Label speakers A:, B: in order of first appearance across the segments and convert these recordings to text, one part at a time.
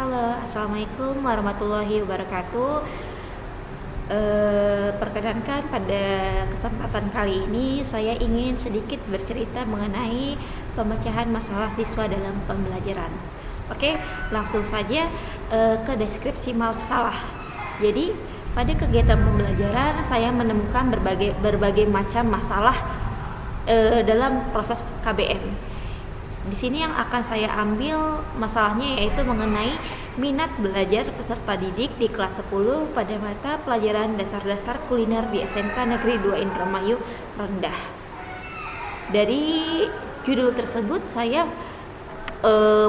A: Halo, Assalamualaikum warahmatullahi wabarakatuh. Perkenankan pada kesempatan kali ini saya ingin sedikit bercerita mengenai pemecahan masalah siswa dalam pembelajaran. Oke, langsung saja ke deskripsi masalah. Jadi, pada kegiatan pembelajaran saya menemukan berbagai macam masalah dalam proses KBM. Di sini yang akan saya ambil masalahnya yaitu mengenai minat belajar peserta didik di kelas 10 pada mata pelajaran dasar-dasar kuliner di SMK Negeri 2 Indramayu rendah. Dari judul tersebut saya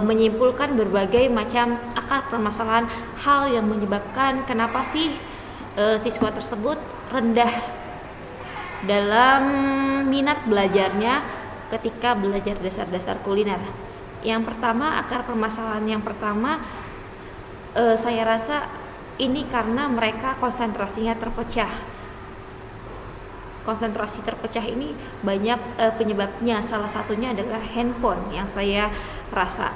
A: menyimpulkan berbagai macam akar permasalahan hal yang menyebabkan kenapa sih siswa tersebut rendah dalam minat belajarnya ketika belajar dasar-dasar kuliner. Yang pertama, akar permasalahan yang pertama saya rasa ini karena mereka konsentrasinya terpecah. Konsentrasi terpecah ini banyak penyebabnya. Salah satunya adalah handphone yang saya rasa.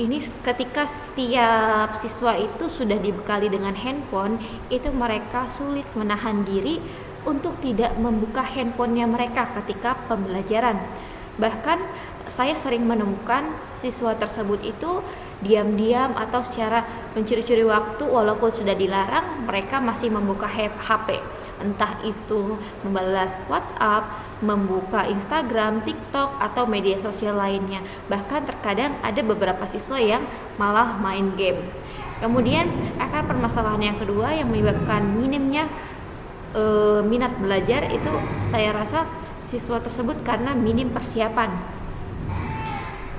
A: Ini ketika setiap siswa itu sudah dibekali dengan handphone, itu mereka sulit menahan diri untuk tidak membuka handphonenya mereka ketika pembelajaran. Bahkan saya sering menemukan siswa tersebut itu diam-diam atau secara mencuri-curi waktu walaupun sudah dilarang, mereka masih membuka HP. Entah itu membalas WhatsApp, membuka Instagram, TikTok, atau media sosial lainnya. Bahkan terkadang ada beberapa siswa yang malah main game. Kemudian akar permasalahan yang kedua yang menyebabkan minimnya minat belajar itu saya rasa siswa tersebut karena minim persiapan.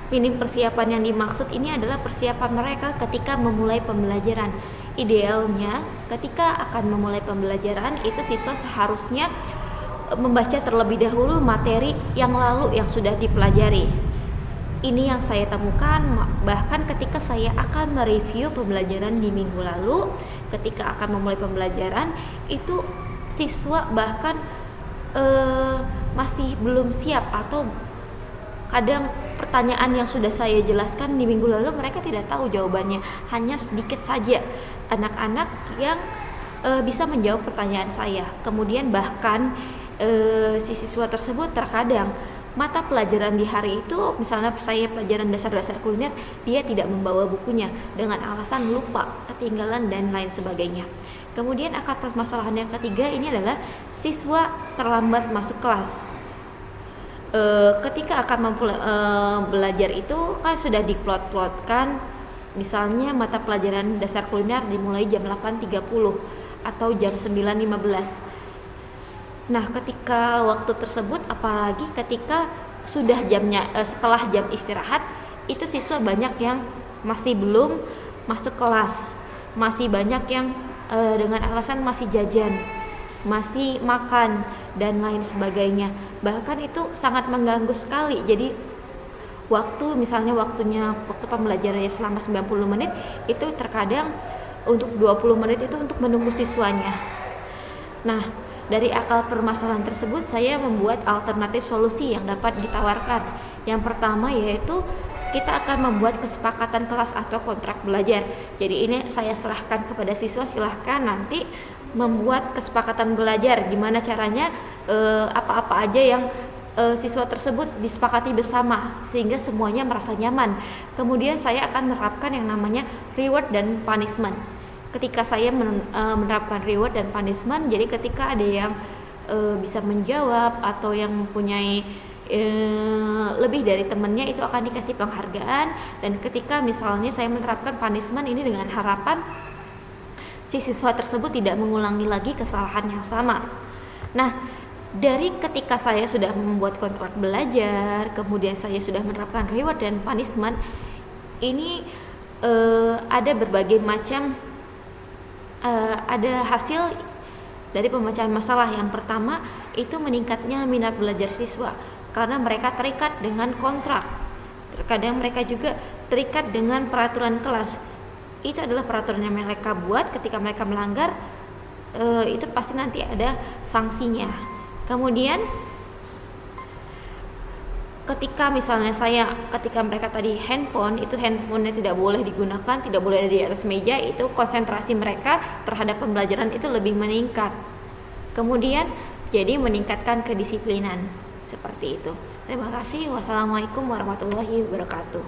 A: Minim persiapan yang dimaksud ini adalah persiapan mereka ketika memulai pembelajaran. Idealnya ketika akan memulai pembelajaran itu siswa seharusnya membaca terlebih dahulu materi yang lalu yang sudah dipelajari. Ini yang saya temukan bahkan ketika saya akan mereview pembelajaran di minggu lalu, ketika akan memulai pembelajaran itu siswa bahkan masih belum siap atau kadang pertanyaan yang sudah saya jelaskan di minggu lalu mereka tidak tahu jawabannya, hanya sedikit saja anak-anak yang bisa menjawab pertanyaan saya. Kemudian bahkan si siswa tersebut terkadang mata pelajaran di hari itu, misalnya saya pelajaran dasar-dasar kuliner, dia tidak membawa bukunya dengan alasan lupa, ketinggalan dan lain sebagainya. Kemudian akar permasalahan yang ketiga ini adalah siswa terlambat masuk kelas. Ketika akan belajar itu kan sudah diplot-plotkan, misalnya mata pelajaran dasar kuliner dimulai jam 8.30 atau jam 9.15. Nah, ketika waktu tersebut apalagi ketika sudah jamnya setelah jam istirahat, itu siswa banyak yang masih belum masuk kelas. Masih banyak yang dengan alasan masih jajan, masih makan dan lain sebagainya. Bahkan itu sangat mengganggu sekali. Jadi waktu pembelajarannya selama 90 menit itu terkadang untuk 20 menit itu untuk menunggu siswanya. Nah, dari akar permasalahan tersebut saya membuat alternatif solusi yang dapat ditawarkan. Yang pertama yaitu kita akan membuat kesepakatan kelas atau kontrak belajar. Jadi ini saya serahkan kepada siswa, silahkan nanti membuat kesepakatan belajar. Gimana caranya, apa-apa aja yang siswa tersebut disepakati bersama sehingga semuanya merasa nyaman. Kemudian saya akan menerapkan yang namanya reward dan punishment. Ketika saya menerapkan reward dan punishment, jadi ketika ada yang bisa menjawab atau yang mempunyai lebih dari temannya itu akan dikasih penghargaan. Dan ketika misalnya saya menerapkan punishment ini dengan harapan si siswa tersebut tidak mengulangi lagi kesalahan yang sama. Nah, dari ketika saya sudah membuat kontrak belajar, kemudian saya sudah menerapkan reward dan punishment, ini ada berbagai macam ada hasil dari pemecahan masalah. Yang pertama itu meningkatnya minat belajar siswa karena mereka terikat dengan kontrak. Terkadang mereka juga terikat dengan peraturan kelas. Itu adalah peraturan yang mereka buat, ketika mereka melanggar itu pasti nanti ada sanksinya. Kemudian ketika misalnya ketika mereka tadi handphonenya tidak boleh digunakan, tidak boleh ada di atas meja, itu konsentrasi mereka terhadap pembelajaran itu lebih meningkat. Kemudian jadi meningkatkan kedisiplinan seperti itu. Terima kasih. Wassalamualaikum warahmatullahi wabarakatuh.